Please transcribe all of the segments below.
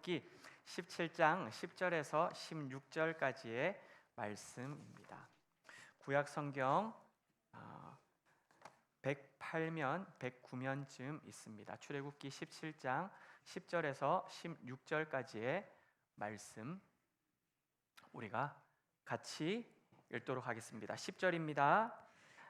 출애굽기 17장 10절에서 16절까지의 말씀입니다. 구약 성경 108면 109면쯤 있습니다. 출애굽기 17장 10절에서 16절까지의 말씀 우리가 같이 읽도록 하겠습니다. 10절입니다.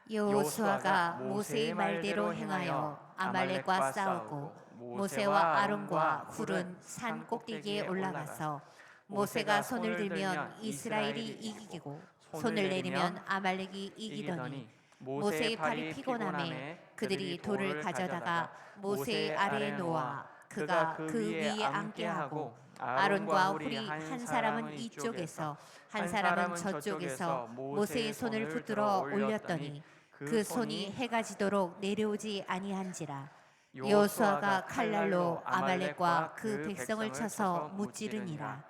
여호수아가 모세의 말대로 행하여 아말렉과 싸우고 모세와 아론과 훌은 산 꼭대기에 올라가서 모세가 손을 들면 이스라엘이 이기고 손을 내리면 아말렉이 이기더니 모세의 팔이 피곤함에 그들이 돌을 가져다가 모세의 아래에 놓아 그가 그 위에 앉게 하고 아론과 훌이 한 사람은 이쪽에서 한 사람은 저쪽에서 모세의 손을 붙들어 올렸더니 그 손이 해가 지도록 내려오지 아니한지라. 여호수아가 칼날로 아말렉과 그 백성을 쳐서 무찌르니라.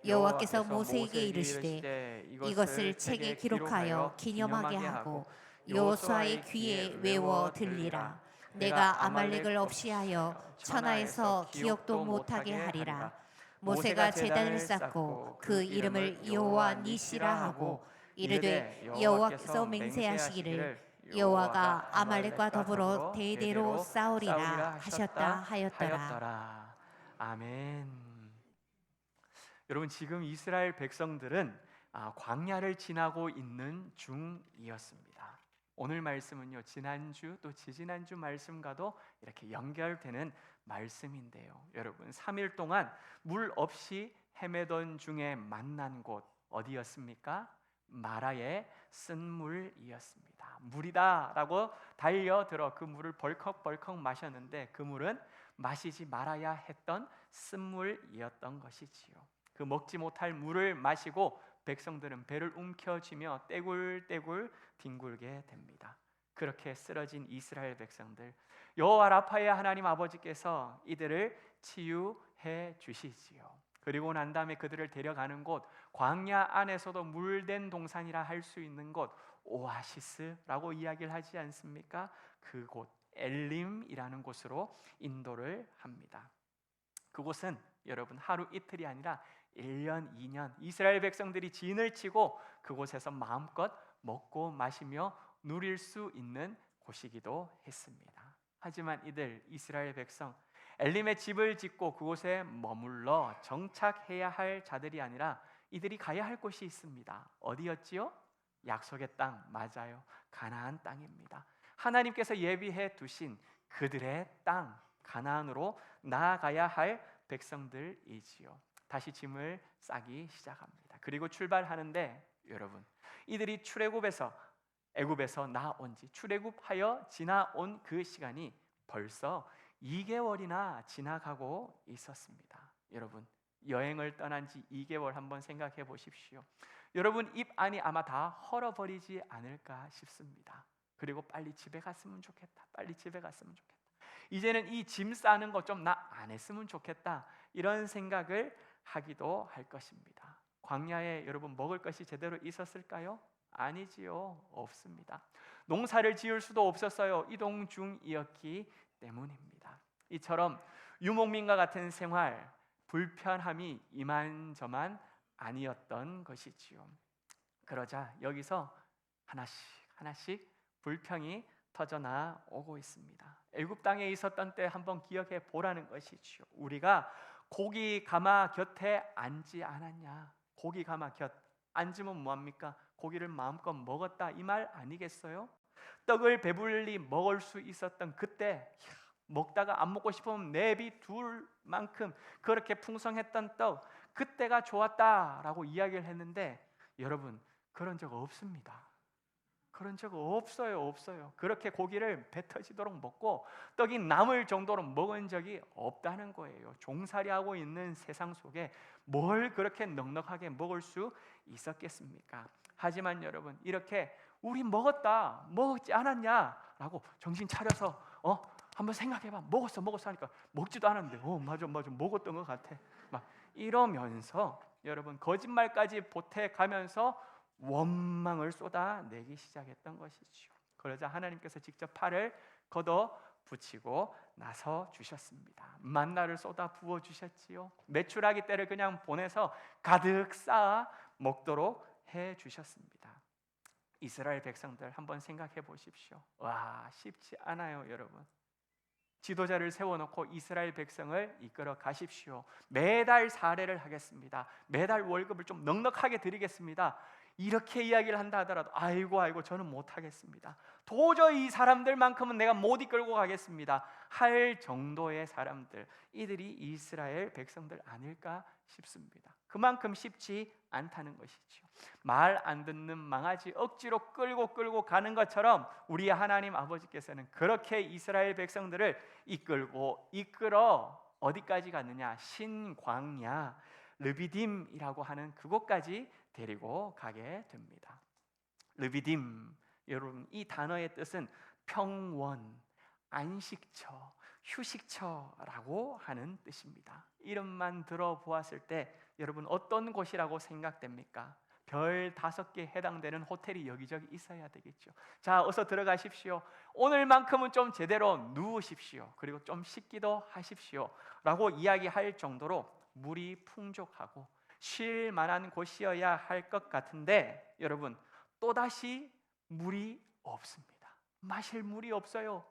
여호와께서 모세에게 이르시되 이것을 책에 기록하여 기념하게 하고 여호수아의 귀에 외워 들리라. 내가 아말렉을 없이하여 천하에서 기억도 못하게 하리라. 모세가 제단을 쌓고 그 이름을 여호와 니시라 하고 이르되 여호와께서 맹세하시기를 여호와가 아말렉과 더불어 대대로 싸우리라 하셨다 하였더라. 아멘. 여러분, 지금 이스라엘 백성들은 광야를 지나고 있는 중이었습니다. 오늘 말씀은요, 지난주 또 지지난주 말씀과도 이렇게 연결되는 말씀인데요. 여러분, 3일 동안 물 없이 헤매던 중에 만난 곳 어디였습니까? 마라의 쓴물이었습니다. 물이다 라고 달려들어 그 물을 벌컥벌컥 마셨는데 그 물은 마시지 말아야 했던 쓴물이었던 것이지요. 그 먹지 못할 물을 마시고 백성들은 배를 움켜쥐며 떼굴떼굴 뒹굴게 됩니다. 그렇게 쓰러진 이스라엘 백성들, 여호와 라파의 하나님 아버지께서 이들을 치유해 주시지요. 그리고 난 다음에 그들을 데려가는 곳, 광야 안에서도 물된 동산이라 할 수 있는 곳, 오아시스라고 이야기를 하지 않습니까? 그곳 엘림이라는 곳으로 인도를 합니다. 그곳은 여러분 하루 이틀이 아니라 1년, 2년 이스라엘 백성들이 진을 치고 그곳에서 마음껏 먹고 마시며 누릴 수 있는 곳이기도 했습니다. 하지만 이들 이스라엘 백성 엘림에 집을 짓고 그곳에 머물러 정착해야 할 자들이 아니라 이들이 가야 할 곳이 있습니다. 어디였지요? 약속의 땅, 맞아요. 가나안 땅입니다. 하나님께서 예비해 두신 그들의 땅, 가나안으로 나아가야 할 백성들이지요. 다시 짐을 싸기 시작합니다. 그리고 출발하는데 여러분, 이들이 출애굽에서 애굽에서 나온 지 출애굽하여 지나온 그 시간이 벌써 2개월이나 지나가고 있었습니다. 여러분, 여행을 떠난 지 2개월 한번 생각해 보십시오. 여러분 입 안이 아마 다 헐어버리지 않을까 싶습니다. 그리고 빨리 집에 갔으면 좋겠다. 빨리 집에 갔으면 좋겠다. 이제는 이 짐 싸는 거 좀 나 안 했으면 좋겠다. 이런 생각을 하기도 할 것입니다. 광야에 여러분 먹을 것이 제대로 있었을까요? 아니지요. 없습니다. 농사를 지을 수도 없었어요. 이동 중이었기 때문입니다. 이처럼 유목민과 같은 생활, 불편함이 이만저만 아니었던 것이지요. 그러자 여기서 하나씩 불평이 터져 나오고 있습니다. 애굽 땅에 있었던 때 한번 기억해 보라는 것이지요. 우리가 고기 가마 곁에 앉지 않았냐? 고기 가마 곁 앉으면 뭐합니까? 고기를 마음껏 먹었다 이 말 아니겠어요? 떡을 배불리 먹을 수 있었던 그때, 먹다가 안 먹고 싶으면 내비 둘 만큼 그렇게 풍성했던 떡, 그때가 좋았다라고 이야기를 했는데 여러분, 그런 적 없습니다. 그런 적 없어요. 그렇게 고기를 배 터지도록 먹고 떡이 남을 정도로 먹은 적이 없다는 거예요. 종살이하고 있는 세상 속에 뭘 그렇게 넉넉하게 먹을 수 있었겠습니까? 하지만 여러분, 이렇게 우리 먹었지 않았냐라고 정신 차려서 한번 생각해봐. 먹었어 하니까 먹지도 않았는데 맞아 먹었던 것 같아. 막 이러면서 여러분 거짓말까지 보태가면서 원망을 쏟아내기 시작했던 것이죠. 그러자 하나님께서 직접 팔을 걷어 붙이고 나서 주셨습니다. 만나를 쏟아 부어 주셨지요. 메추라기 떼를 그냥 보내서 가득 쌓아 먹도록 해 주셨습니다. 이스라엘 백성들 한번 생각해 보십시오. 와, 쉽지 않아요, 여러분. 지도자를 세워놓고 이스라엘 백성을 이끌어 가십시오. 매달 사례를 하겠습니다. 매달 월급을 좀 넉넉하게 드리겠습니다. 이렇게 이야기를 한다 하더라도 아이고 저는 못하겠습니다. 도저히 이 사람들만큼은 내가 못 이끌고 가겠습니다 할 정도의 사람들, 이들이 이스라엘 백성들 아닐까 싶습니다. 그만큼 쉽지 않다는 것이죠. 말 안 듣는 망아지 억지로 끌고 가는 것처럼 우리 하나님 아버지께서는 그렇게 이스라엘 백성들을 이끌어 어디까지 갔느냐? 신광야 르비딤이라고 하는 그곳까지 데리고 가게 됩니다. 르비딤, 여러분, 이 단어의 뜻은 평원, 안식처, 휴식처라고 하는 뜻입니다. 이름만 들어보았을 때 여러분 어떤 곳이라고 생각됩니까? 별 5개 해당되는 호텔이 여기저기 있어야 되겠죠. 자, 어서 들어가십시오. 오늘만큼은 좀 제대로 누우십시오. 그리고 좀 씻기도 하십시오 라고 이야기할 정도로 물이 풍족하고 쉴 만한 곳이어야 할 것 같은데 여러분, 또다시 물이 없습니다. 마실 물이 없어요.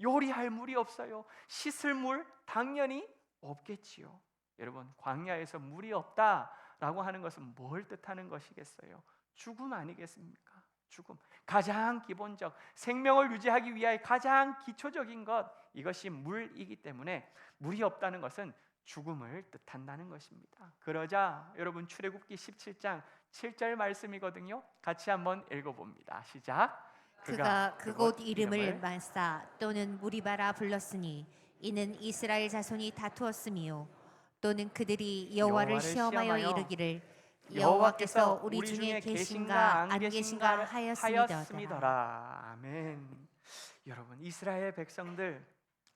요리할 물이 없어요. 씻을 물 당연히 없겠지요. 여러분, 광야에서 물이 없다라고 하는 것은 뭘 뜻하는 것이겠어요? 죽음 아니겠습니까? 죽음. 가장 기본적, 생명을 유지하기 위하여 가장 기초적인 것, 이것이 물이기 때문에 물이 없다는 것은 죽음을 뜻한다는 것입니다. 그러자 여러분, 출애굽기 17장 7절 말씀이거든요. 같이 한번 읽어봅니다. 시작. 그가 그곳 이름을 마사 또는 무리바라 불렀으니 이는 이스라엘 자손이 다투었음이요 또는 그들이 여호와를 시험하여 이르기를 여호와께서 우리 중에 계신가 안 계신가 하였음이더라. 아멘. 여러분, 이스라엘 백성들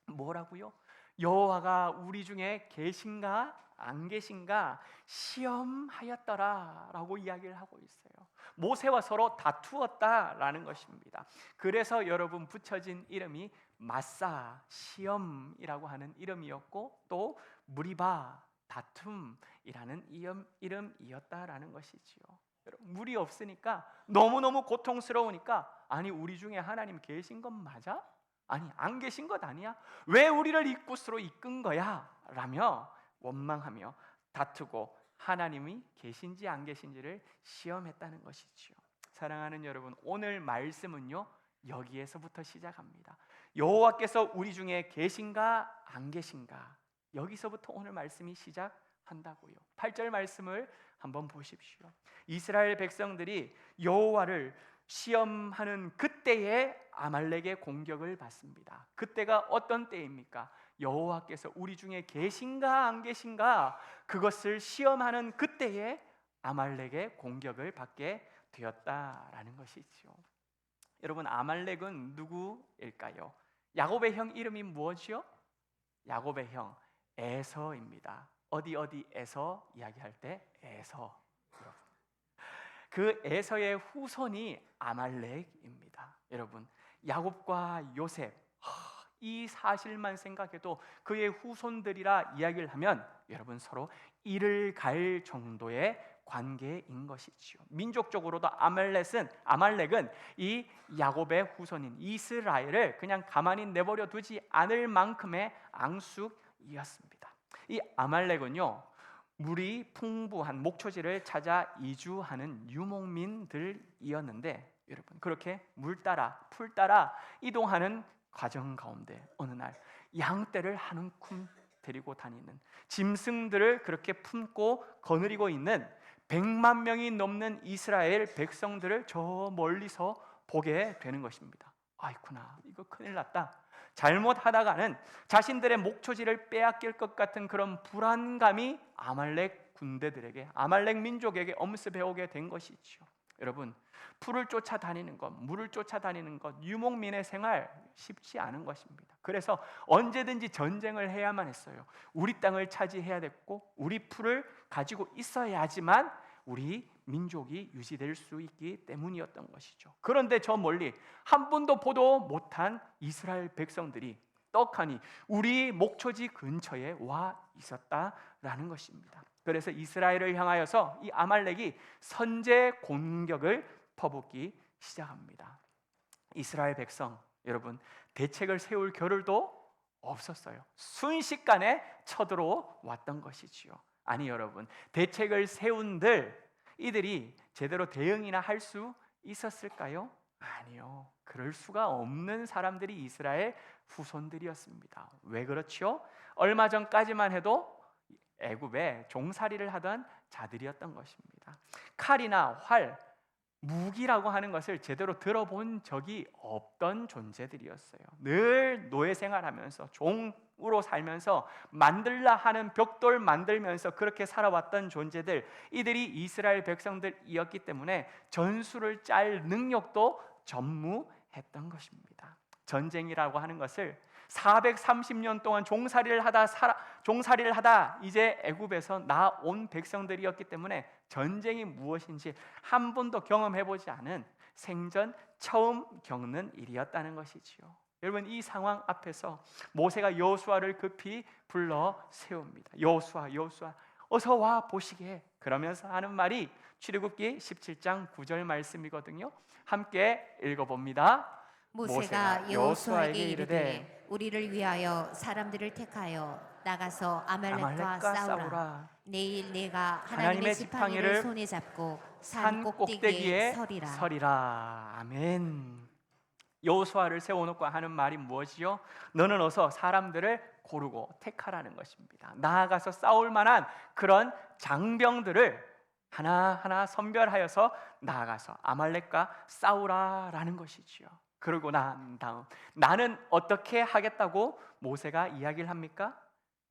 뭐라고요? 여호와가 우리 중에 계신가 안 계신가 시험하였더라 라고 이야기를 하고 있어요. 모세와 서로 다투었다라는 것입니다. 그래서 여러분 붙여진 이름이 마사, 시험이라고 하는 이름이었고, 또 무리바, 다툼이라는 이름이었다라는 것이지요. 여러분, 물이 없으니까 너무너무 고통스러우니까, 아니 우리 중에 하나님 계신 것 맞아? 아니 안 계신 것 아니야? 왜 우리를 이 곳으로 이끈 거야? 라며 원망하며 다투고 하나님이 계신지 안 계신지를 시험했다는 것이지요. 사랑하는 여러분, 오늘 말씀은요 여기에서부터 시작합니다. 여호와께서 우리 중에 계신가 안 계신가, 여기서부터 오늘 말씀이 시작한다고요. 8절 말씀을 한번 보십시오. 이스라엘 백성들이 여호와를 시험하는 그때에 아말렉의 공격을 받습니다. 그때가 어떤 때입니까? 여호와께서 우리 중에 계신가 안 계신가, 그것을 시험하는 그때에 아말렉의 공격을 받게 되었다라는 것이죠. 여러분, 아말렉은 누구일까요? 야곱의 형 이름이 무엇이요? 야곱의 형 에서입니다. 어디에서 이야기할 때 에서. 그 에서의 후손이 아말렉입니다. 여러분, 야곱과 요셉, 이 사실만 생각해도 그의 후손들이라 이야기를 하면 여러분 서로 이를 갈 정도의 관계인 것이지요. 민족적으로도 아말렉은 이 야곱의 후손인 이스라엘을 그냥 가만히 내버려 두지 않을 만큼의 앙숙이었습니다. 이 아말렉은요, 물이 풍부한 목초지를 찾아 이주하는 유목민들이었는데, 여러분, 그렇게 물 따라 풀 따라 이동하는 과정 가운데 어느 날 양떼를 한 움큼 데리고 다니는, 짐승들을 그렇게 품고 거느리고 있는 100만 명이 넘는 이스라엘 백성들을 저 멀리서 보게 되는 것입니다. 아이쿠나, 이거 큰일 났다. 잘못하다가는 자신들의 목초지를 빼앗길 것 같은 그런 불안감이 아말렉 군대들에게, 아말렉 민족에게 엄습해오게 된 것이죠. 여러분, 풀을 쫓아다니는 것, 물을 쫓아다니는 것, 유목민의 생활 쉽지 않은 것입니다. 그래서 언제든지 전쟁을 해야만 했어요. 우리 땅을 차지해야 됐고, 우리 풀을 가지고 있어야지만 우리 민족이 유지될 수 있기 때문이었던 것이죠. 그런데 저 멀리 한 번도 보도 못한 이스라엘 백성들이 떡하니 우리 목초지 근처에 와 있었다라는 것입니다. 그래서 이스라엘을 향하여서 이 아말렉이 선제 공격을 퍼붓기 시작합니다. 이스라엘 백성 대책을 세울 겨를도 없었어요. 순식간에 쳐들어왔던 것이지요. 아니 여러분, 대책을 세운들 이들이 제대로 대응이나 할 수 있었을까요? 아니요. 그럴 수가 없는 사람들이 이스라엘 후손들이었습니다. 왜 그렇죠? 얼마 전까지만 해도 애굽에 종살이를 하던 자들이었던 것입니다. 칼이나 활, 무기라고 하는 것을 제대로 들어본 적이 없던 존재들이었어요. 늘 노예 생활하면서 종으로 살면서 만들라 하는 벽돌 만들면서 그렇게 살아왔던 존재들, 이들이 이스라엘 백성들이었기 때문에 전술을 짤 능력도 전무했던 것입니다. 전쟁이라고 하는 것을 430년 동안 종살이를 하다 이제 애굽에서 나온 백성들이었기 때문에 전쟁이 무엇인지 한 번도 경험해보지 않은 생전 처음 겪는 일이었다는 것이지요. 여러분, 이 상황 앞에서 모세가 여호수아를 급히 불러 세웁니다. 여호수아 어서 와 보시게. 그러면서 하는 말이 출애굽기 17장 9절 말씀이거든요. 함께 읽어봅니다. 모세가 여호수아에게 이르되 우리를 위하여 사람들을 택하여 나가서 아말렉과 싸우라. 내일 내가 하나님의 지팡이를 손에 잡고 산 꼭대기에 서리라. 아멘. 여호수아를 세워놓고 하는 말이 무엇이요? 너는 어서 사람들을 고르고 택하라는 것입니다. 나아가서 싸울 만한 그런 장병들을 하나하나 선별하여서 나아가서 아말렉과 싸우라라는 것이지요. 그러고 난 다음 나는 어떻게 하겠다고 모세가 이야기를 합니까?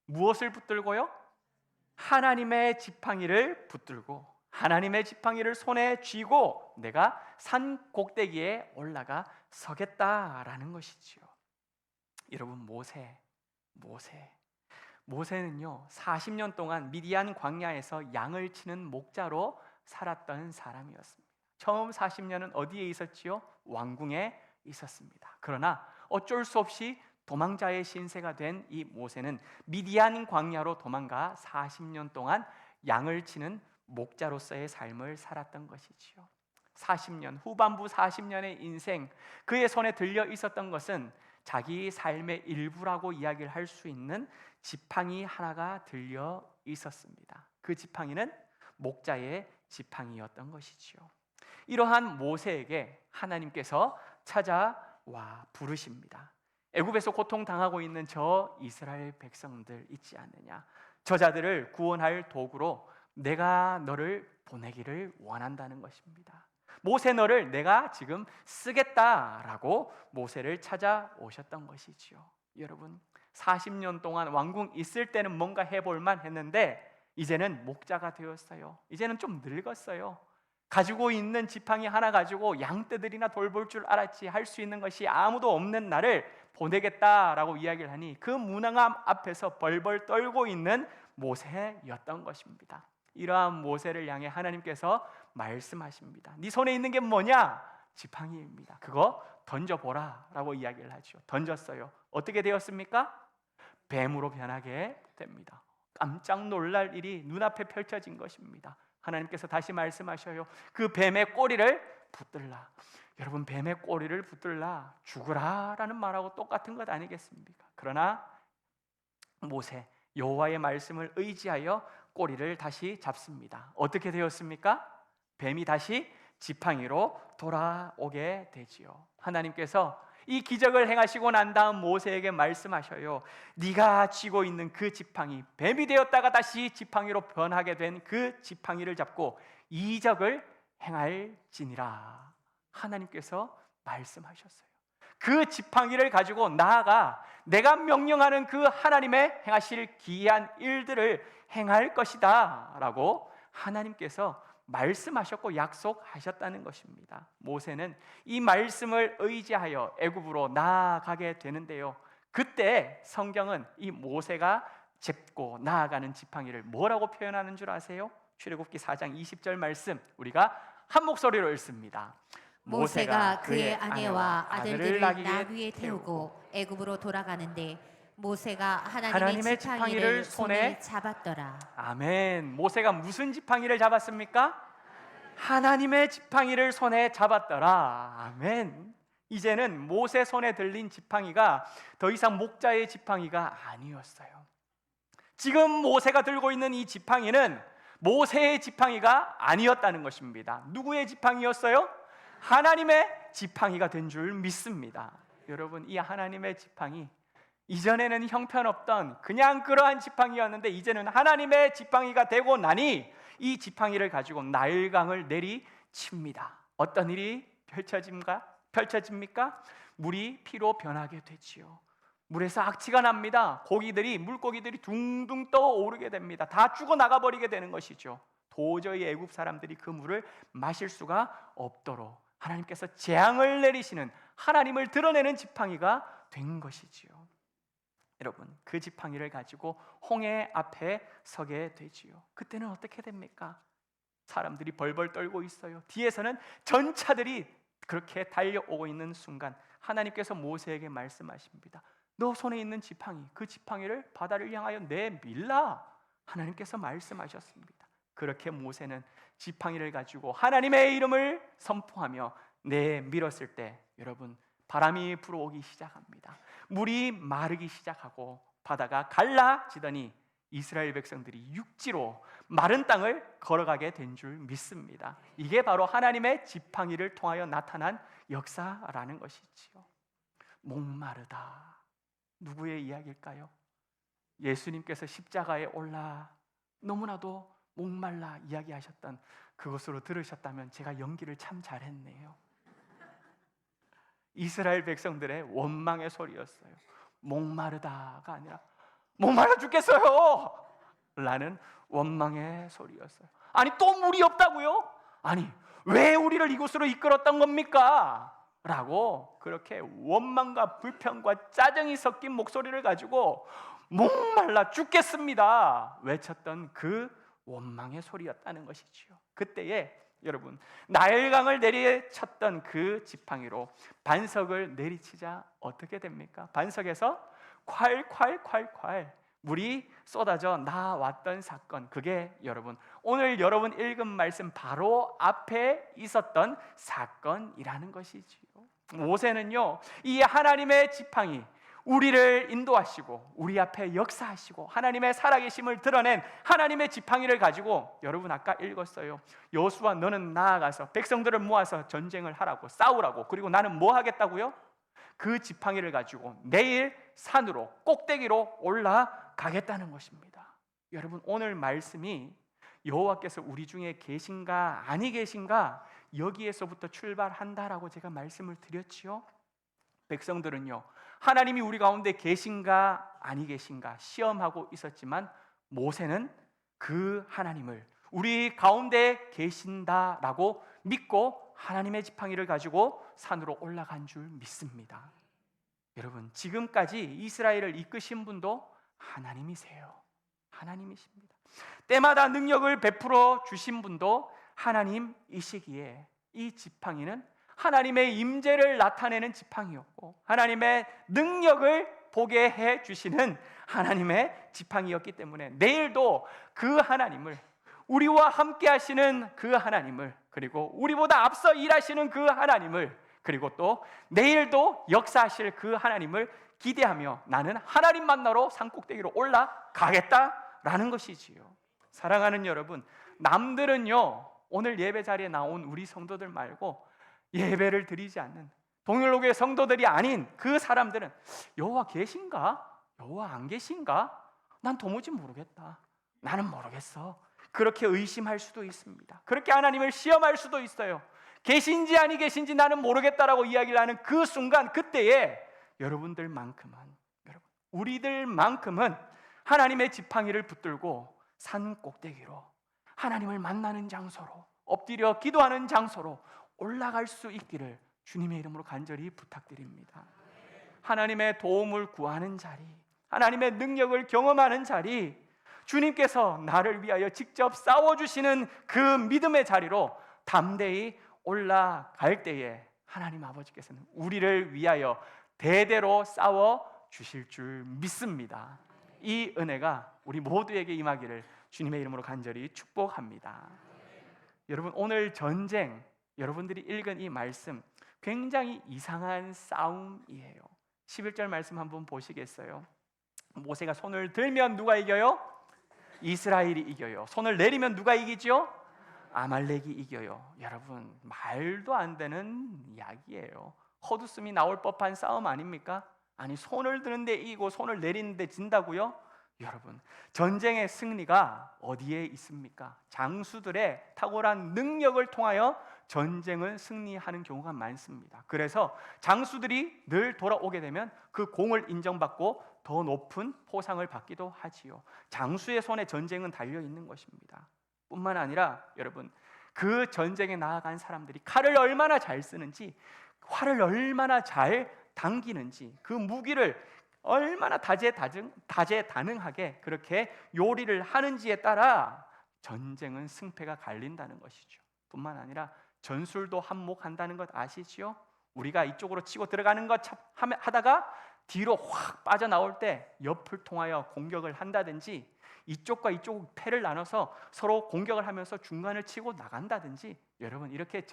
무엇을 붙들고요? 하나님의 지팡이를 붙들고 하나님의 지팡이를 손에 쥐고 내가 산 꼭대기에 올라가 서겠다라는 것이지요. 여러분, 모세는요 40년 동안 미디안 광야에서 양을 치는 목자로 살았던 사람이었습니다. 처음 40년은 어디에 있었지요? 왕궁에 있었습니다. 그러나 어쩔 수 없이 도망자의 신세가 된 이 모세는 미디안 광야로 도망가 40년 동안 양을 치는 목자로서의 삶을 살았던 것이지요. 40년, 후반부 40년의 인생, 그의 손에 들려 있었던 것은 자기 삶의 일부라고 이야기를 할 수 있는 지팡이 하나가 들려 있었습니다. 그 지팡이는 목자의 지팡이였던 것이지요. 이러한 모세에게 하나님께서 찾아와 부르십니다. 애굽에서 고통당하고 있는 저 이스라엘 백성들 있지 않느냐? 저 자들을 구원할 도구로 내가 너를 보내기를 원한다는 것입니다. 모세, 너를 내가 지금 쓰겠다라고 모세를 찾아오셨던 것이지요. 여러분, 40년 동안 왕궁 있을 때는 뭔가 해볼만 했는데 이제는 목자가 되었어요. 이제는 좀 늙었어요. 가지고 있는 지팡이 하나 가지고 양떼들이나 돌볼 줄 알았지 할 수 있는 것이 아무도 없는 나를 보내겠다라고 이야기를 하니 그 무능함 앞에서 벌벌 떨고 있는 모세였던 것입니다. 이러한 모세를 향해 하나님께서 말씀하십니다. 네 손에 있는 게 뭐냐? 지팡이입니다. 그거 던져보라 라고 이야기를 하죠. 던졌어요. 어떻게 되었습니까? 뱀으로 변하게 됩니다. 깜짝 놀랄 일이 눈앞에 펼쳐진 것입니다. 하나님께서 다시 말씀하셔요. 그 뱀의 꼬리를 붙들라. 여러분, 뱀의 꼬리를 붙들라, 죽으라 라는 말하고 똑같은 것 아니겠습니까? 그러나 모세, 여호와의 말씀을 의지하여 꼬리를 다시 잡습니다. 어떻게 되었습니까? 뱀이 다시 지팡이로 돌아오게 되지요. 하나님께서 이 기적을 행하시고 난 다음 모세에게 말씀하셔요. 네가 쥐고 있는 그 지팡이, 뱀이 되었다가 다시 지팡이로 변하게 된 그 지팡이를 잡고 이적을 행할지니라. 하나님께서 말씀하셨어요. 그 지팡이를 가지고 나아가 내가 명령하는 그 하나님의 행하실 기이한 일들을 행할 것이다 라고 하나님께서 말씀하셨고 약속하셨다는 것입니다. 모세는 이 말씀을 의지하여 애굽으로 나아가게 되는데요, 그때 성경은 이 모세가 짚고 나아가는 지팡이를 뭐라고 표현하는 줄 아세요? 출애굽기 4장 20절 말씀 우리가 한 목소리로 읽습니다. 모세가 그의 아내와 아들들을 나귀에 태우고 애굽으로 돌아가는데 모세가 하나님의 하나님의 지팡이를 지팡이를 손에 잡았더라. 아멘. 모세가 무슨 지팡이를 잡았습니까? 하나님의 지팡이를 손에 잡았더라. 아멘. 이제는 모세 손에 들린 지팡이가 더 이상 목자의 지팡이가 아니었어요. 지금 모세가 들고 있는 이 지팡이는 모세의 지팡이가 아니었다는 것입니다. 누구의 지팡이였어요? 하나님의 지팡이가 된 줄 믿습니다. 여러분, 이 하나님의 지팡이, 이전에는 형편없던 그냥 그러한 지팡이였는데 이제는 하나님의 지팡이가 되고 나니 이 지팡이를 가지고 나일강을 내리칩니다. 어떤 일이 펼쳐집니까? 물이 피로 변하게 되지요. 물에서 악취가 납니다. 물고기들이 둥둥 떠오르게 됩니다. 다 죽어나가 버리게 되는 것이죠. 도저히 애굽 사람들이 그 물을 마실 수가 없도록 하나님께서 재앙을 내리시는, 하나님을 드러내는 지팡이가 된 것이지요. 여러분, 그 지팡이를 가지고 홍해 앞에 서게 되지요. 그때는 어떻게 됩니까? 사람들이 벌벌 떨고 있어요. 뒤에서는 전차들이 그렇게 달려오고 있는 순간 하나님께서 모세에게 말씀하십니다. 너 손에 있는 지팡이, 그 지팡이를 바다를 향하여 내밀라. 하나님께서 말씀하셨습니다. 그렇게 모세는 지팡이를 가지고 하나님의 이름을 선포하며 내밀었을 때, 여러분, 바람이 불어오기 시작합니다. 물이 마르기 시작하고 바다가 갈라지더니 이스라엘 백성들이 육지로 마른 땅을 걸어가게 된 줄 믿습니다. 이게 바로 하나님의 지팡이를 통하여 나타난 역사라는 것이지요. 목마르다, 누구의 이야기일까요? 예수님께서 십자가에 올라 너무나도 목말라 이야기하셨던 그것으로 들으셨다면 제가 연기를 참 잘했네요. 이스라엘 백성들의 원망의 소리였어요. 목마르다가 아니라 목말라 죽겠어요 라는 원망의 소리였어요. 아니, 또 물이 없다고요? 아니, 왜 우리를 이곳으로 이끌었던 겁니까? 라고 그렇게 원망과 불평과 짜증이 섞인 목소리를 가지고 목말라 죽겠습니다 외쳤던 그 원망의 소리였다는 것이지요. 그때에 여러분, 나일강을 내리쳤던 그 지팡이로 반석을 내리치자 어떻게 됩니까? 반석에서 콸콸콸콸 물이 쏟아져 나왔던 사건, 그게 여러분, 오늘 여러분 읽은 말씀 바로 앞에 있었던 사건이라는 것이지요. 모세는요, 이 하나님의 지팡이, 우리를 인도하시고 우리 앞에 역사하시고 하나님의 살아계심을 드러낸 하나님의 지팡이를 가지고, 여러분 아까 읽었어요. 여호수아, 너는 나아가서 백성들을 모아서 전쟁을 하라고, 싸우라고. 그리고 나는 뭐 하겠다고요? 그 지팡이를 가지고 내일 산으로, 꼭대기로 올라가겠다는 것입니다. 여러분, 오늘 말씀이 여호와께서 우리 중에 계신가 아니 계신가, 여기에서부터 출발한다라고 제가 말씀을 드렸지요. 백성들은요, 하나님이 우리 가운데 계신가 아니 계신가 시험하고 있었지만 모세는 그 하나님을 우리 가운데 계신다라고 믿고 하나님의 지팡이를 가지고 산으로 올라간 줄 믿습니다. 여러분, 지금까지 이스라엘을 이끄신 분도 하나님이세요. 하나님이십니다. 때마다 능력을 베풀어 주신 분도 하나님이시기에 이 지팡이는 하나님의 임재를 나타내는 지팡이였고 하나님의 능력을 보게 해 주시는 하나님의 지팡이였기 때문에 내일도 그 하나님을, 우리와 함께 하시는 그 하나님을, 그리고 우리보다 앞서 일하시는 그 하나님을, 그리고 또 내일도 역사하실 그 하나님을 기대하며 나는 하나님 만나러 산꼭대기로 올라가겠다라는 것이지요. 사랑하는 여러분, 남들은요, 오늘 예배 자리에 나온 우리 성도들 말고 예배를 드리지 않는 동일로교회 성도들이 아닌 그 사람들은 여호와 계신가? 여호와 안 계신가? 난 도무지 모르겠다. 나는 모르겠어. 그렇게 의심할 수도 있습니다. 그렇게 하나님을 시험할 수도 있어요. 계신지 아니 계신지 나는 모르겠다라고 이야기를 하는 그 순간, 그때에 여러분들만큼은, 우리들만큼은 하나님의 지팡이를 붙들고 산 꼭대기로, 하나님을 만나는 장소로, 엎드려 기도하는 장소로 올라갈 수 있기를 주님의 이름으로 간절히 부탁드립니다. 하나님의 도움을 구하는 자리, 하나님의 능력을 경험하는 자리, 주님께서 나를 위하여 직접 싸워주시는 그 믿음의 자리로 담대히 올라갈 때에 하나님 아버지께서는 우리를 위하여 대대로 싸워 주실 줄 믿습니다. 이 은혜가 우리 모두에게 임하기를 주님의 이름으로 간절히 축복합니다. 여러분, 오늘 전쟁, 여러분들이 읽은 이 말씀 굉장히 이상한 싸움이에요. 11절 말씀 한번 보시겠어요? 모세가 손을 들면 누가 이겨요? 이스라엘이 이겨요. 손을 내리면 누가 이기죠? 아말렉이 이겨요. 여러분, 말도 안 되는 이야기예요. 헛웃음이 나올 법한 싸움 아닙니까? 아니, 손을 드는데 이기고 손을 내리는데 진다고요? 여러분, 전쟁의 승리가 어디에 있습니까? 장수들의 탁월한 능력을 통하여 전쟁을 승리하는 경우가 많습니다. 그래서 장수들이 늘 돌아오게 되면 그 공을 인정받고 더 높은 포상을 받기도 하지요. 장수의 손에 전쟁은 달려 있는 것입니다. 뿐만 아니라 여러분, 그 전쟁에 나아간 사람들이 칼을 얼마나 잘 쓰는지, 활을 얼마나 잘 당기는지, 그 무기를 얼마나 다재다능하게 그렇게 요리를 하는지에 따라 전쟁은 승패가 갈린다는 것이죠. 뿐만 아니라 전술도 한몫한다는 것 아시지요? 우리가 이쪽으로 치고 들어가는 것 하다가 뒤로 확 빠져나올 때 옆을 통하여 공격을 한다든지, 이쪽과 이쪽 패를 나눠서 서로 공격을 하면서 중간을 치고 나간다든지, 여러분, 이렇게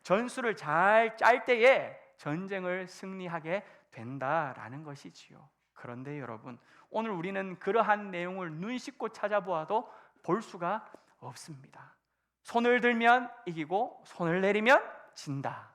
전술을 잘 짤 때에 전쟁을 승리하게 된다라는 것이지요. 그런데 여러분, 오늘 우리는 그러한 내용을 눈 씻고 찾아보아도 볼 수가 없습니다. 손을 들면 이기고 손을 내리면 진다.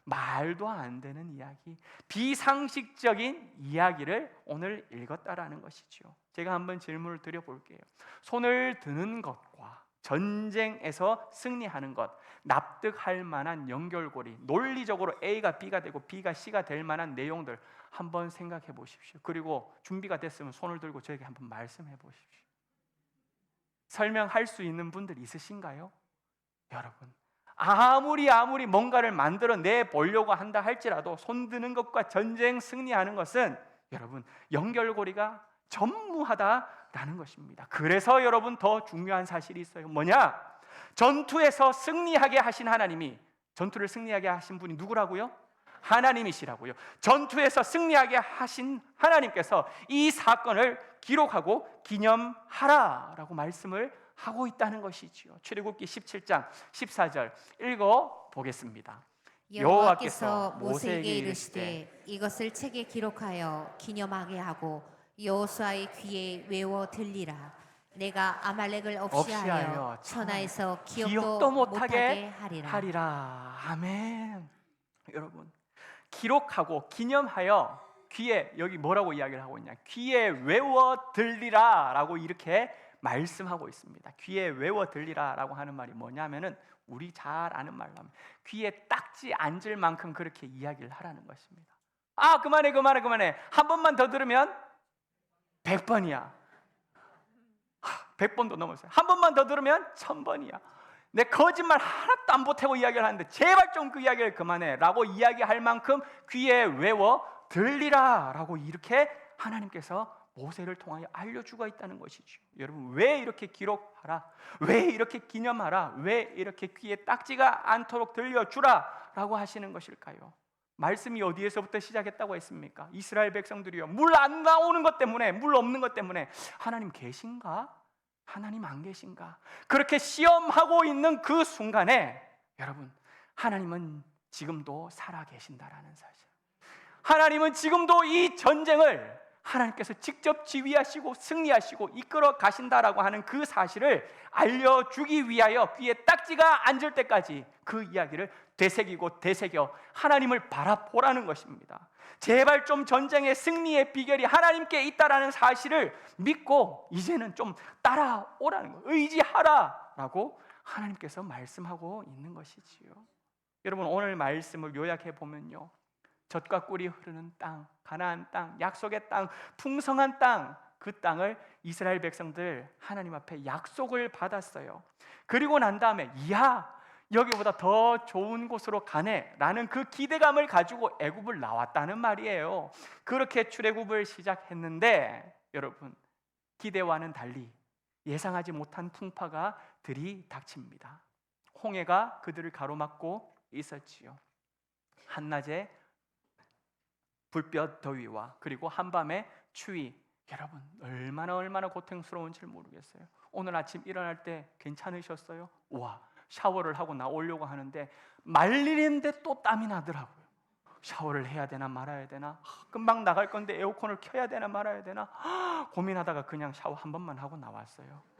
말도 안 되는 이야기, 비상식적인 이야기를 오늘 읽었다라는 것이죠. 제가 한번 질문을 드려볼게요. 손을 드는 것과 전쟁에서 승리하는 것, 납득할 만한 연결고리, 논리적으로 A가 B가 되고 B가 C가 될 만한 내용들 한번 생각해 보십시오. 그리고 준비가 됐으면 손을 들고 저에게 한번 말씀해 보십시오. 설명할 수 있는 분들 있으신가요? 여러분, 아무리 뭔가를 만들어 내 보려고 한다 할지라도 손 드는 것과 전쟁 승리하는 것은 여러분, 연결고리가 전무하다라는 것입니다. 그래서 여러분, 더 중요한 사실이 있어요. 뭐냐? 전투에서 승리하게 하신 하나님이, 전투를 승리하게 하신 분이 누구라고요? 하나님이시라고요. 전투에서 승리하게 하신 하나님께서 이 사건을 기록하고 기념하라라고 말씀을 하고 있다는 것이지요. 출애굽기 17장 14절 읽어 보겠습니다. 여호와께서 모세에게 이르시되 이것을 책에 기록하여 기념하게 하고 여호수아의 귀에 외워 들리라. 내가 아말렉을 없이하여 천하에서 기억도 못하게 하리라. 아멘. 여러분, 기록하고 기념하여 귀에, 여기 뭐라고 이야기를 하고 있냐? 귀에 외워 들리라 라고 이렇게 말씀하고 있습니다. 귀에 외워 들리라 라고 하는 말이 뭐냐면은, 우리 잘 아는 말로 하면 귀에 딱지 앉을 만큼 그렇게 이야기를 하라는 것입니다. 아, 그만해. 한 번만 더 들으면 100번이야. 100번도 넘었어요. 한 번만 더 들으면 1000번이야. 내 거짓말 하나도 안 보태고 이야기를 하는데 제발 좀 그 이야기를 그만해 라고 이야기할 만큼 귀에 외워 들리라 라고 이렇게 하나님께서 모세를 통하여 알려주고 있다는 것이죠. 여러분, 왜 이렇게 기록하라? 왜 이렇게 기념하라? 왜 이렇게 귀에 딱지가 않도록 들려주라 라고 하시는 것일까요? 말씀이 어디에서부터 시작했다고 했습니까? 이스라엘 백성들이요, 물 안 나오는 것 때문에, 물 없는 것 때문에 하나님 계신가? 하나님 안 계신가? 그렇게 시험하고 있는 그 순간에 여러분, 하나님은 지금도 살아 계신다라는 사실, 하나님은 지금도 이 전쟁을 하나님께서 직접 지휘하시고 승리하시고 이끌어 가신다라고 하는 그 사실을 알려주기 위하여 귀에 딱지가 앉을 때까지 그 이야기를 되새겨 하나님을 바라보라는 것입니다. 제발 좀 전쟁의 승리의 비결이 하나님께 있다라는 사실을 믿고 이제는 좀 따라오라는 거, 의지하라라고 하나님께서 말씀하고 있는 것이지요. 여러분, 오늘 말씀을 요약해 보면요, 젖과 꿀이 흐르는 땅, 가나안 땅, 약속의 땅, 풍성한 땅, 그 땅을 이스라엘 백성들 하나님 앞에 약속을 받았어요. 그리고 난 다음에 이야, 여기보다 더 좋은 곳으로 가네 라는 그 기대감을 가지고 애굽을 나왔다는 말이에요. 그렇게 출애굽을 시작했는데 여러분, 기대와는 달리 예상하지 못한 풍파가 들이닥칩니다. 홍해가 그들을 가로막고 있었지요. 한낮에 불볕 더위와 그리고 한밤의 추위, 여러분 얼마나 고통스러운지 모르겠어요. 오늘 아침 일어날 때 괜찮으셨어요? 와, 샤워를 하고 나오려고 하는데 말리는데 또 땀이 나더라고요. 샤워를 해야 되나 말아야 되나, 금방 나갈 건데 에어컨을 켜야 되나 말아야 되나 고민하다가 그냥 샤워 한 번만 하고 나왔어요.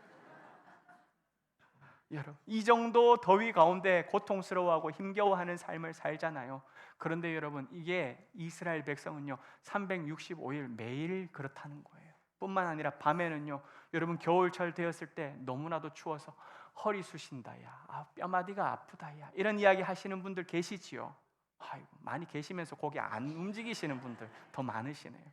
여러분, 이 정도 더위 가운데 고통스러워하고 힘겨워하는 삶을 살잖아요. 그런데 여러분, 이게 이스라엘 백성은요 365일 매일 그렇다는 거예요. 뿐만 아니라 밤에는요, 여러분 겨울철 되었을 때 너무나도 추워서 허리 쑤신다 야, 뼈마디가 아프다 야, 이런 이야기 하시는 분들 계시지요. 아이고, 많이 계시면서 거기 안 움직이시는 분들 더 많으시네요.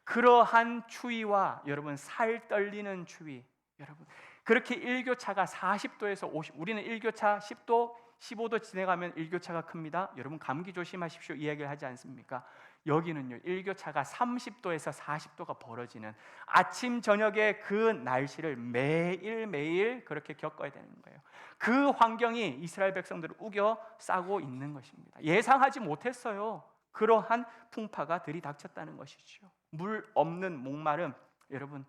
그러한 추위와 여러분 살 떨리는 추위, 여러분 그렇게 일교차가 40도에서 50, 우리는 일교차 10도, 15도 지나가면 일교차가 큽니다. 여러분 감기 조심하십시오 이야기를 하지 않습니까? 여기는요 일교차가 30도에서 40도가 벌어지는 아침 저녁의 그 날씨를 매일매일 그렇게 겪어야 되는 거예요. 그 환경이 이스라엘 백성들을 우겨 싸고 있는 것입니다. 예상하지 못했어요. 그러한 풍파가 들이닥쳤다는 것이죠. 물 없는 목마름, 여러분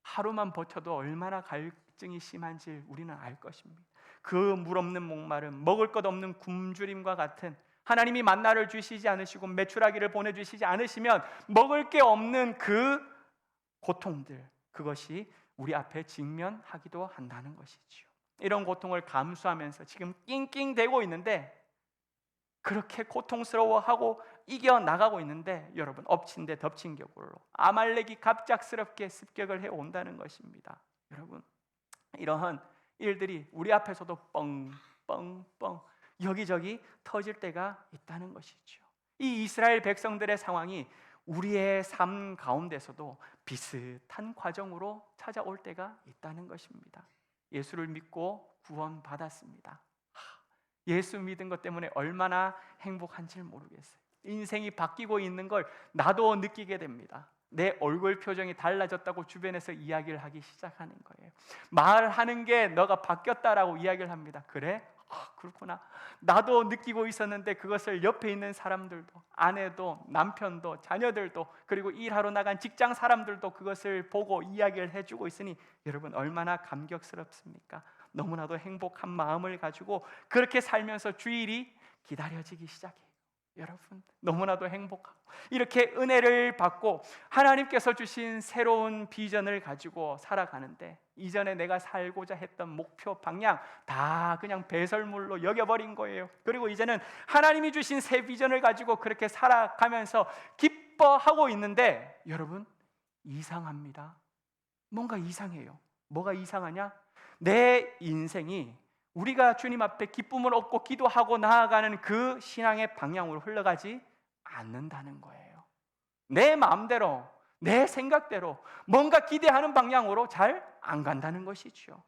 하루만 버텨도 얼마나 갈증이 심한지 우리는 알 것입니다. 그 물 없는 목마름, 먹을 것 없는 굶주림과 같은, 하나님이 만나를 주시지 않으시고 메추라기를 보내주시지 않으시면 먹을 게 없는 그 고통들, 그것이 우리 앞에 직면하기도 한다는 것이지요. 이런 고통을 감수하면서 지금 낑낑대고 있는데, 그렇게 고통스러워하고 이겨나가고 있는데 여러분 엎친 데 덮친 격으로 아말렉이 갑작스럽게 습격을 해온다는 것입니다. 여러분 이러한 일들이 우리 앞에서도 뻥뻥뻥 여기저기 터질 때가 있다는 것이죠. 이 이스라엘 백성들의 상황이 우리의 삶 가운데서도 비슷한 과정으로 찾아올 때가 있다는 것입니다. 예수를 믿고 구원받았습니다. 예수 믿은 것 때문에 얼마나 행복한지 모르겠어요. 인생이 바뀌고 있는 걸 나도 느끼게 됩니다. 내 얼굴 표정이 달라졌다고 주변에서 이야기를 하기 시작하는 거예요. 말하는 게 너가 바뀌었다라고 이야기를 합니다. 그래? 그렇구나. 나도 느끼고 있었는데 그것을 옆에 있는 사람들도, 아내도, 남편도, 자녀들도, 그리고 일하러 나간 직장 사람들도 그것을 보고 이야기를 해주고 있으니 여러분 얼마나 감격스럽습니까? 너무나도 행복한 마음을 가지고 그렇게 살면서 주일이 기다려지기 시작해요. 여러분 너무나도 행복하고 이렇게 은혜를 받고 하나님께서 주신 새로운 비전을 가지고 살아가는데, 이전에 내가 살고자 했던 목표 방향 다 그냥 배설물로 여겨버린 거예요. 그리고 이제는 하나님이 주신 새 비전을 가지고 그렇게 살아가면서 기뻐하고 있는데 여러분 이상합니다. 뭔가 이상해요. 뭐가 이상하냐? 내 인생이 우리가 주님 앞에 기쁨을 얻고 기도하고 나아가는 그 신앙의 방향으로 흘러가지 않는다는 거예요. 내 마음대로, 내 생각대로 뭔가 기대하는 방향으로 잘 안 간다는 것이죠.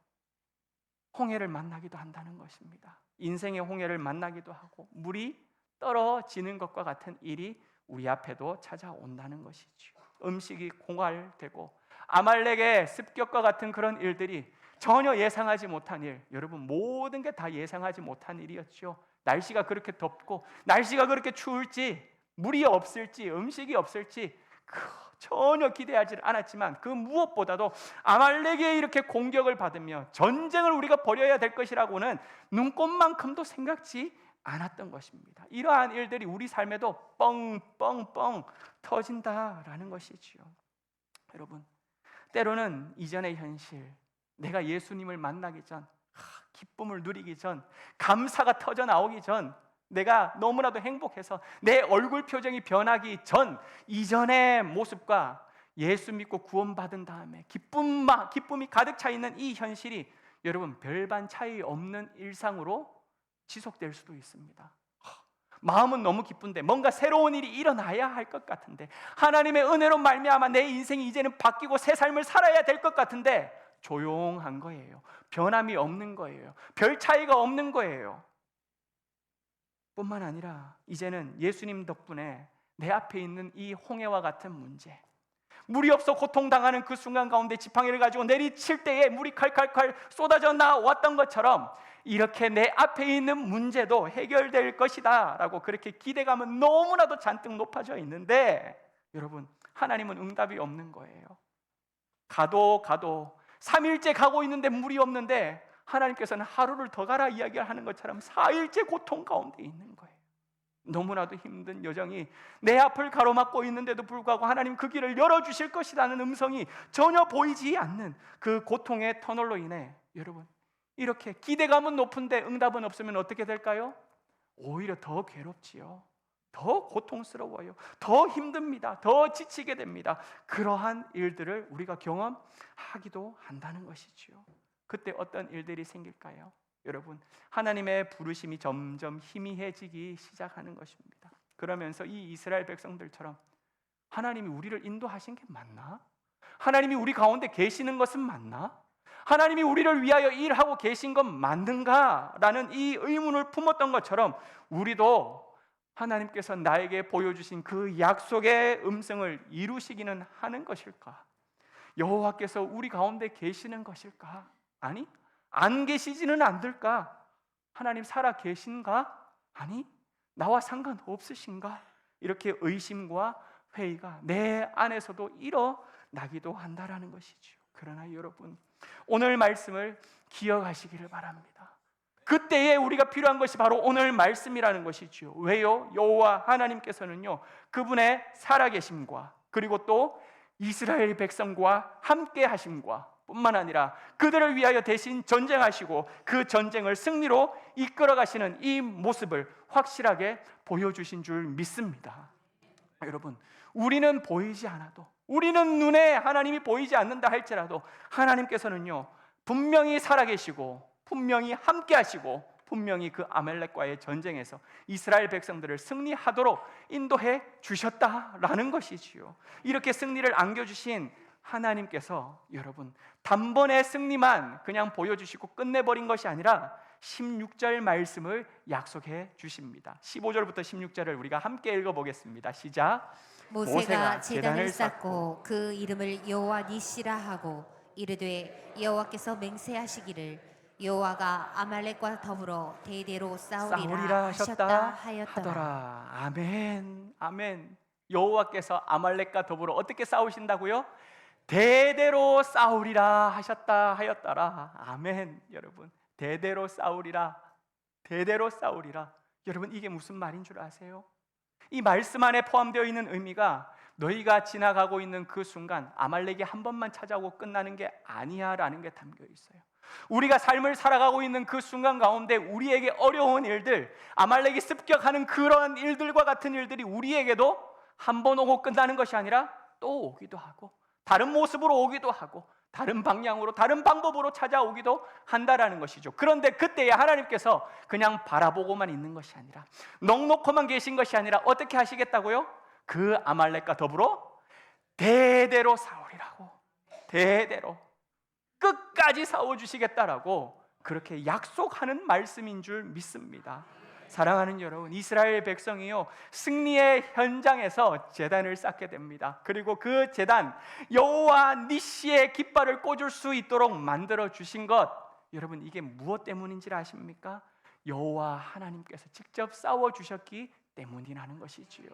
홍해를 만나기도 한다는 것입니다. 인생의 홍해를 만나기도 하고 물이 떨어지는 것과 같은 일이 우리 앞에도 찾아온다는 것이죠. 음식이 고갈되고 아말렉의 습격과 같은 그런 일들이 전혀 예상하지 못한 일, 여러분 모든 게 다 예상하지 못한 일이었죠. 날씨가 그렇게 덥고 날씨가 그렇게 추울지, 물이 없을지, 음식이 없을지 전혀 기대하지 않았지만 그 무엇보다도 아말렉에 이렇게 공격을 받으며 전쟁을 우리가 벌여야 될 것이라고는 눈꼽만큼도 생각지 않았던 것입니다. 이러한 일들이 우리 삶에도 뻥뻥뻥 터진다라는 것이지요. 여러분 때로는 이전의 현실, 내가 예수님을 만나기 전, 기쁨을 누리기 전, 감사가 터져 나오기 전, 내가 너무나도 행복해서 내 얼굴 표정이 변하기 전, 이전의 모습과 예수 믿고 구원받은 다음에 기쁨이 가득 차 있는 이 현실이 여러분 별반 차이 없는 일상으로 지속될 수도 있습니다. 마음은 너무 기쁜데 뭔가 새로운 일이 일어나야 할 것 같은데, 하나님의 은혜로 말미암아 내 인생이 이제는 바뀌고 새 삶을 살아야 될 것 같은데 조용한 거예요. 변함이 없는 거예요. 별 차이가 없는 거예요. 뿐만 아니라 이제는 예수님 덕분에 내 앞에 있는 이 홍해와 같은 문제, 물이 없어 고통당하는 그 순간 가운데 지팡이를 가지고 내리칠 때에 물이 칼칼칼 쏟아져 나왔던 것처럼 이렇게 내 앞에 있는 문제도 해결될 것이다 라고 그렇게 기대감은 너무나도 잔뜩 높아져 있는데, 여러분, 하나님은 응답이 없는 거예요. 가도 3일째 가고 있는데 물이 없는데 하나님께서는 하루를 더 가라 이야기를 하는 것처럼 4일째 고통 가운데 있는 거예요. 너무나도 힘든 여정이 내 앞을 가로막고 있는데도 불구하고 하나님 그 길을 열어주실 것이라는 음성이 전혀 보이지 않는 그 고통의 터널로 인해, 여러분, 이렇게 기대감은 높은데 응답은 없으면 어떻게 될까요? 오히려 더 괴롭지요. 더 고통스러워요. 더 힘듭니다. 더 지치게 됩니다. 그러한 일들을 우리가 경험하기도 한다는 것이지요. 그때 어떤 일들이 생길까요? 여러분, 하나님의 부르심이 점점 희미해지기 시작하는 것입니다. 그러면서 이 이스라엘 백성들처럼 하나님이 우리를 인도하신 게 맞나? 하나님이 우리 가운데 계시는 것은 맞나? 하나님이 우리를 위하여 일하고 계신 건 맞는가? 라는 이 의문을 품었던 것처럼 우리도 하나님께서 나에게 보여주신 그 약속의 음성을 이루시기는 하는 것일까? 여호와께서 우리 가운데 계시는 것일까? 아니, 안 계시지는 않을까? 하나님 살아 계신가? 아니, 나와 상관없으신가? 이렇게 의심과 회의가 내 안에서도 일어나기도 한다라는 것이죠. 그러나 여러분, 오늘 말씀을 기억하시기를 바랍니다. 그때에 우리가 필요한 것이 바로 오늘 말씀이라는 것이죠. 왜요? 여호와 하나님께서는요, 그분의 살아계심과 그리고 또 이스라엘 백성과 함께 하심과 뿐만 아니라 그들을 위하여 대신 전쟁하시고 그 전쟁을 승리로 이끌어 가시는 이 모습을 확실하게 보여주신 줄 믿습니다. 여러분, 우리는 보이지 않아도, 우리는 눈에 하나님이 보이지 않는다 할지라도 하나님께서는요, 분명히 살아계시고 분명히 함께 하시고 분명히 그 아말렉과의 전쟁에서 이스라엘 백성들을 승리하도록 인도해 주셨다라는 것이지요. 이렇게 승리를 안겨주신 하나님께서 여러분, 단번에 승리만 그냥 보여주시고 끝내버린 것이 아니라 16절 말씀을 약속해 주십니다. 15절부터 16절을 우리가 함께 읽어보겠습니다. 시작. 모세가 제단을 쌓고 그 이름을 여호와 니시라 하고 이르되 여호와께서 맹세하시기를 여호와가 아말렉과 더불어 대대로 싸우리라 하셨다 하였더라. 아멘, 아멘. 여호와께서 아말렉과 더불어 어떻게 싸우신다고요? 대대로 싸우리라 하셨다 하였더라. 아멘. 여러분, 대대로 싸우리라, 대대로 싸우리라. 여러분, 이게 무슨 말인 줄 아세요? 이 말씀 안에 포함되어 있는 의미가 너희가 지나가고 있는 그 순간 아말렉이 한 번만 찾아오고 끝나는 게 아니야 라는 게 담겨 있어요. 우리가 삶을 살아가고 있는 그 순간 가운데 우리에게 어려운 일들, 아말렉이 습격하는 그러한 일들과 같은 일들이 우리에게도 한 번 오고 끝나는 것이 아니라 또 오기도 하고 다른 모습으로 오기도 하고 다른 방향으로 다른 방법으로 찾아오기도 한다라는 것이죠. 그런데 그때에 하나님께서 그냥 바라보고만 있는 것이 아니라, 넉넉히만 계신 것이 아니라 어떻게 하시겠다고요? 그 아말렉과 더불어 대대로 싸우리라고, 대대로 끝까지 싸워주시겠다라고 그렇게 약속하는 말씀인 줄 믿습니다. 사랑하는 여러분, 이스라엘 백성이요, 승리의 현장에서 제단을 쌓게 됩니다. 그리고 그 제단, 여호와 니시의 깃발을 꽂을 수 있도록 만들어 주신 것, 여러분, 이게 무엇 때문인지 아십니까? 여호와 하나님께서 직접 싸워 주셨기 때문이라는 것이지요.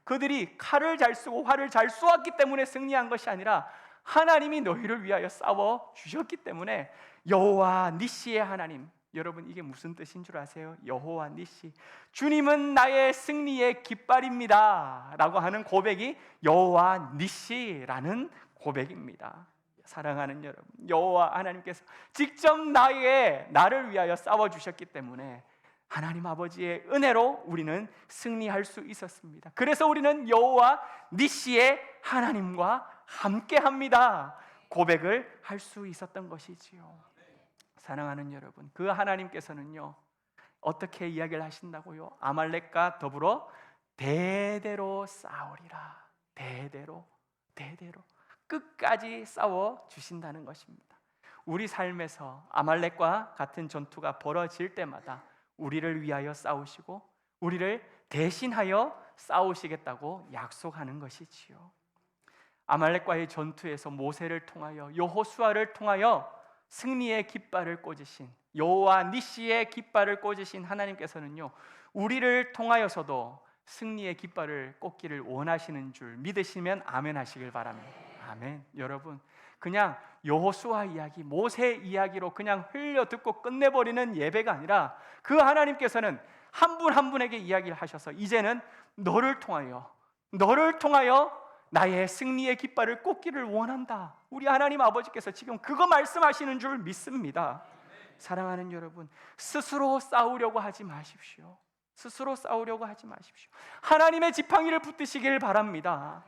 그들이 칼을 잘 쓰고 활을 잘 쏘았기 때문에 승리한 것이 아니라 하나님이 너희를 위하여 싸워 주셨기 때문에 여호와 니시의 하나님, 여러분, 이게 무슨 뜻인 줄 아세요? 여호와 니시, 주님은 나의 승리의 깃발입니다 라고 하는 고백이 여호와 니시라는 고백입니다. 사랑하는 여러분, 여호와 하나님께서 직접 나를 위하여 싸워주셨기 때문에 하나님 아버지의 은혜로 우리는 승리할 수 있었습니다. 그래서 우리는 여호와 니시의 하나님과 함께합니다 고백을 할 수 있었던 것이지요. 사랑하는 여러분, 그 하나님께서는요, 어떻게 이야기를 하신다고요? 아말렉과 더불어 대대로 싸우리라. 대대로 끝까지 싸워 주신다는 것입니다. 우리 삶에서 아말렉과 같은 전투가 벌어질 때마다 우리를 위하여 싸우시고 우리를 대신하여 싸우시겠다고 약속하는 것이지요. 아말렉과의 전투에서 모세를 통하여, 여호수아를 통하여 승리의 깃발을 꽂으신 여호와 니시의 깃발을 꽂으신 하나님께서는요, 우리를 통하여서도 승리의 깃발을 꽂기를 원하시는 줄 믿으시면 아멘 하시길 바랍니다. 아멘. 여러분, 그냥 여호수아 이야기, 모세 이야기로 그냥 흘려 듣고 끝내버리는 예배가 아니라 그 하나님께서는 한 분 한 분에게 이야기를 하셔서 이제는 너를 통하여 나의 승리의 깃발을 꽂기를 원한다. 우리 하나님 아버지께서 지금 그거 말씀하시는 줄 믿습니다. 사랑하는 여러분, 스스로 싸우려고 하지 마십시오. 스스로 싸우려고 하지 마십시오. 하나님의 지팡이를 붙드시길 바랍니다.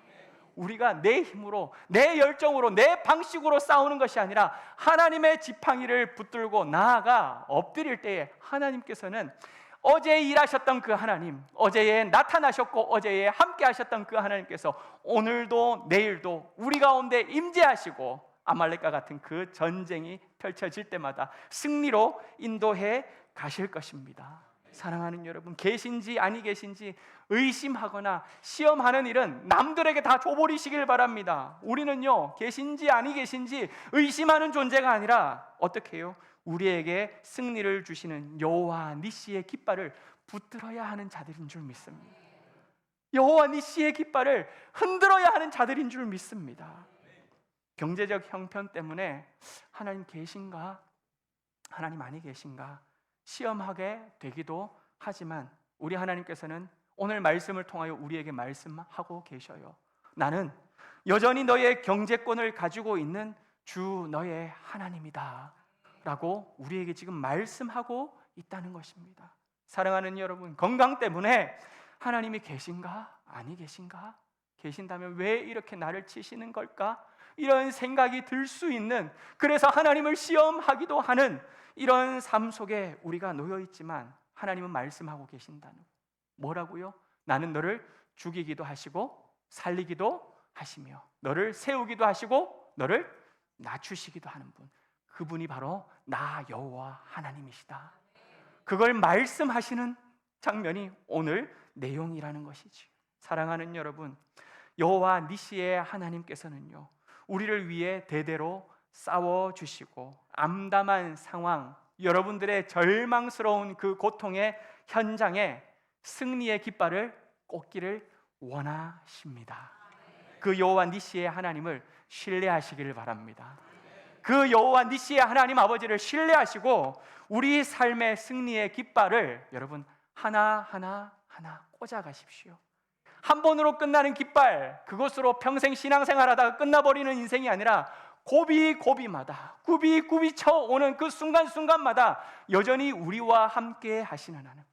우리가 내 힘으로, 내 열정으로, 내 방식으로 싸우는 것이 아니라 하나님의 지팡이를 붙들고 나아가 엎드릴 때에 하나님께서는 어제 일하셨던 그 하나님, 어제에 나타나셨고 어제에 함께 하셨던 그 하나님께서 오늘도 내일도 우리 가운데 임재하시고 아말렉과 같은 그 전쟁이 펼쳐질 때마다 승리로 인도해 가실 것입니다. 사랑하는 여러분, 계신지 아니 계신지 의심하거나 시험하는 일은 남들에게 다 줘버리시길 바랍니다. 우리는요, 계신지 아니 계신지 의심하는 존재가 아니라 어떻게 해요? 우리에게 승리를 주시는 여호와 니시의 깃발을 붙들어야 하는 자들인 줄 믿습니다. 여호와 니시의 깃발을 흔들어야 하는 자들인 줄 믿습니다. 경제적 형편 때문에 하나님 계신가? 하나님 아니 계신가? 시험하게 되기도 하지만 우리 하나님께서는 오늘 말씀을 통하여 우리에게 말씀하고 계셔요. 나는 여전히 너의 경제권을 가지고 있는 주 너의 하나님이다 라고 우리에게 지금 말씀하고 있다는 것입니다. 사랑하는 여러분, 건강 때문에 하나님이 계신가? 아니 계신가? 계신다면 왜 이렇게 나를 치시는 걸까? 이런 생각이 들 수 있는, 그래서 하나님을 시험하기도 하는 이런 삶 속에 우리가 놓여 있지만 하나님은 말씀하고 계신다는, 뭐라고요? 나는 너를 죽이기도 하시고 살리기도 하시며 너를 세우기도 하시고 너를 낮추시기도 하는 분, 그분이 바로 나 여호와 하나님이시다. 그걸 말씀하시는 장면이 오늘 내용이라는 것이지. 사랑하는 여러분, 여호와 니시의 하나님께서는요, 우리를 위해 대대로 싸워주시고 암담한 상황, 여러분들의 절망스러운 그 고통의 현장에 승리의 깃발을 꽂기를 원하십니다. 그 여호와 니시의 하나님을 신뢰하시기를 바랍니다. 그 여호와 니시의 하나님 아버지를 신뢰하시고 우리 삶의 승리의 깃발을 여러분 하나하나 꽂아 가십시오. 한 번으로 끝나는 깃발, 그것으로 평생 신앙생활하다가 끝나버리는 인생이 아니라 고비고비마다 구비구비 쳐오는 그 순간순간마다 여전히 우리와 함께 하시는 하나님,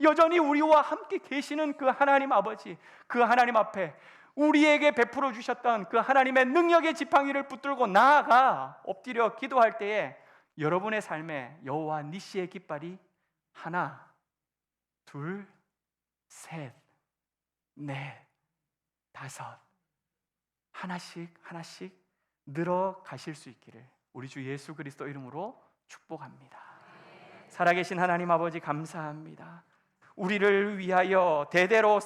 여전히 우리와 함께 계시는 그 하나님 아버지, 그 하나님 앞에 우리에게 베풀어 주셨던 그 하나님의 능력의 지팡이를 붙들고 나아가 엎드려 기도할 때에 여러분의 삶에 여호와 니시의 깃발이 하나, 둘, 셋, 넷, 다섯, 하나씩 늘어가실 수 있기를 우리 주 예수 그리스도 이름으로 축복합니다. 살아계신 하나님 아버지 감사합니다. 우리를 위하여 대대로